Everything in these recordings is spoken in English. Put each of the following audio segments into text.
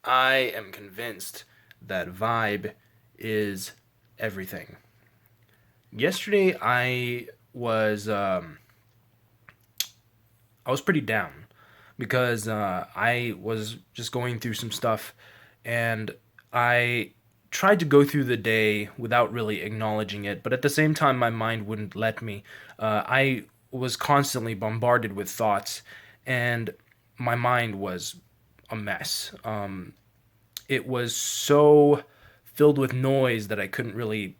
I am convinced that vibe is everything. Yesterday, I was pretty down because I was just going through some stuff, and I tried to go through the day without really acknowledging it, but at the same time, my mind wouldn't let me. I was constantly bombarded with thoughts, and my mind was a mess. It was so filled with noise that I couldn't really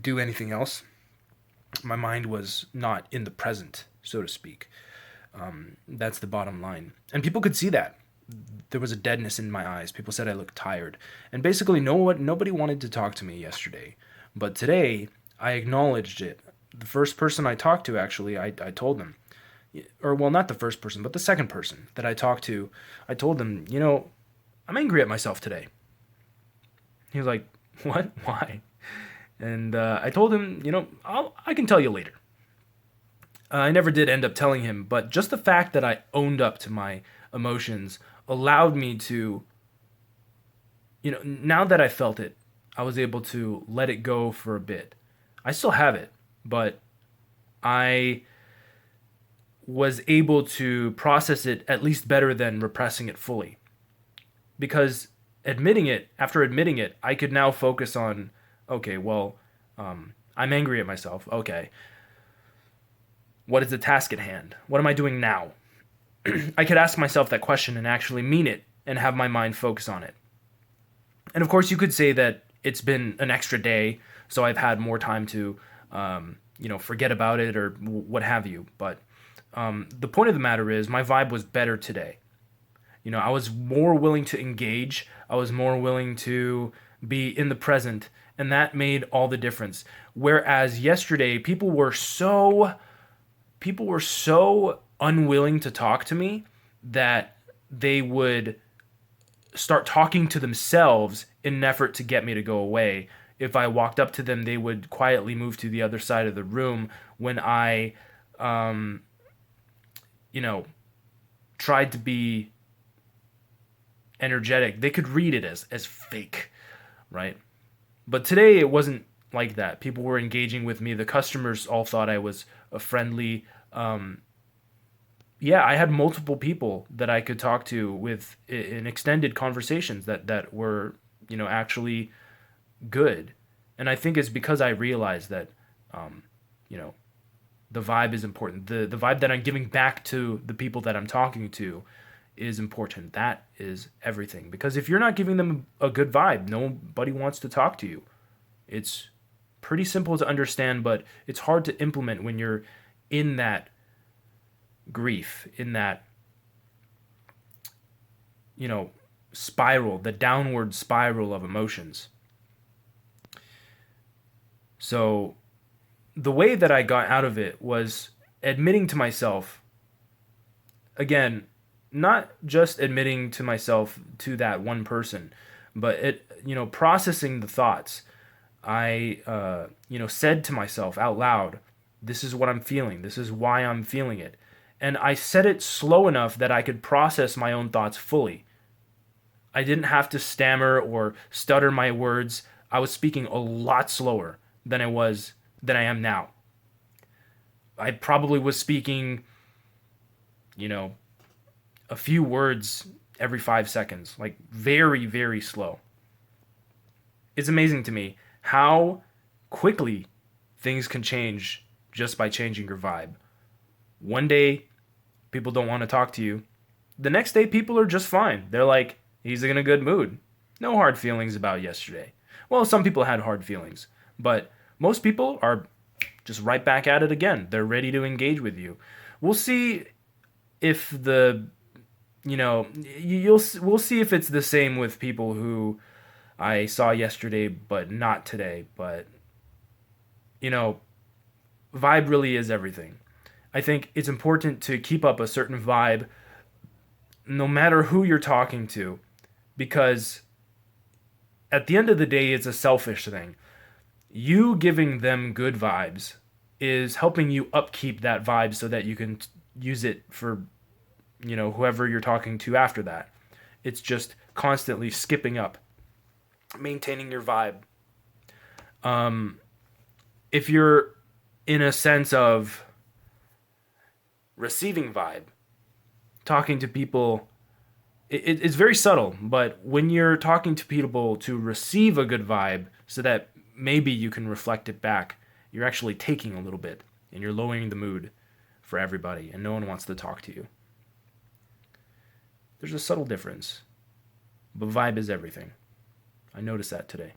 do anything else. My mind was not in the present, so to speak. That's the bottom line. And people could see that. There was a deadness in my eyes. People said I looked tired. And basically, nobody wanted to talk to me yesterday. But today, I acknowledged it. The first person I talked to, actually, I told them, or well, not the first person, but the second person that I talked to, I told them, I'm angry at myself today. He was like, what? Why? And I told him, I can tell you later. I never did end up telling him, but just the fact that I owned up to my emotions allowed me to, now that I felt it, I was able to let it go for a bit. I still have it, but I was able to process it at least better than repressing it fully. Because after admitting it, I could now focus on, okay, well, I'm angry at myself. Okay, what is the task at hand? What am I doing now? I could ask myself that question and actually mean it and have my mind focus on it. And of course, you could say that it's been an extra day, so I've had more time to, forget about it or what have you. But the point of the matter is, my vibe was better today. I was more willing to engage. I was more willing to be in the present, and that made all the difference. Whereas yesterday, people were so unwilling to talk to me that they would start talking to themselves in an effort to get me to go away. If I walked up to them, they would quietly move to the other side of the room when I, you know, tried to be energetic. They could read it as fake, right? But today it wasn't like that. People were engaging with me. The customers all thought I was a friendly. Yeah, I had multiple people that I could talk to with in extended conversations that were actually good, and I think it's because I realized that you know the vibe is important. The vibe that I'm giving back to the people that I'm talking to is important. That is everything. Because if you're not giving them a good vibe, nobody wants to talk to you. It's pretty simple to understand, but it's hard to implement when you're in that grief, in that, you know, spiral, the downward spiral of emotions. So the way that I got out of it was admitting to myself, again, not just admitting to myself to that one person, but processing the thoughts. I, said to myself out loud, this is what I'm feeling. This is why I'm feeling it. And I said it slow enough that I could process my own thoughts fully. I didn't have to stammer or stutter my words. I was speaking a lot slower than I am now. I probably was speaking, you know, a few words every 5 seconds, like very, very slow. It's amazing to me how quickly things can change just by changing your vibe. One day, people don't want to talk to you. The next day, people are just fine. They're like, he's in a good mood. No hard feelings about yesterday. Well, some people had hard feelings, but most people are just right back at it again. They're ready to engage with you. We'll see if we'll see if it's the same with people who I saw yesterday but not today. But, you know, vibe really is everything. I think it's important to keep up a certain vibe no matter who you're talking to, because at the end of the day, it's a selfish thing. You giving them good vibes is helping you upkeep that vibe so that you can use it for, whoever you're talking to after that. It's just constantly skipping up, maintaining your vibe. If you're in a sense of receiving vibe, talking to people, it's very subtle, but when you're talking to people to receive a good vibe so that maybe you can reflect it back, you're actually taking a little bit and you're lowering the mood for everybody, and no one wants to talk to you. There's a subtle difference, but vibe is everything. I noticed that today.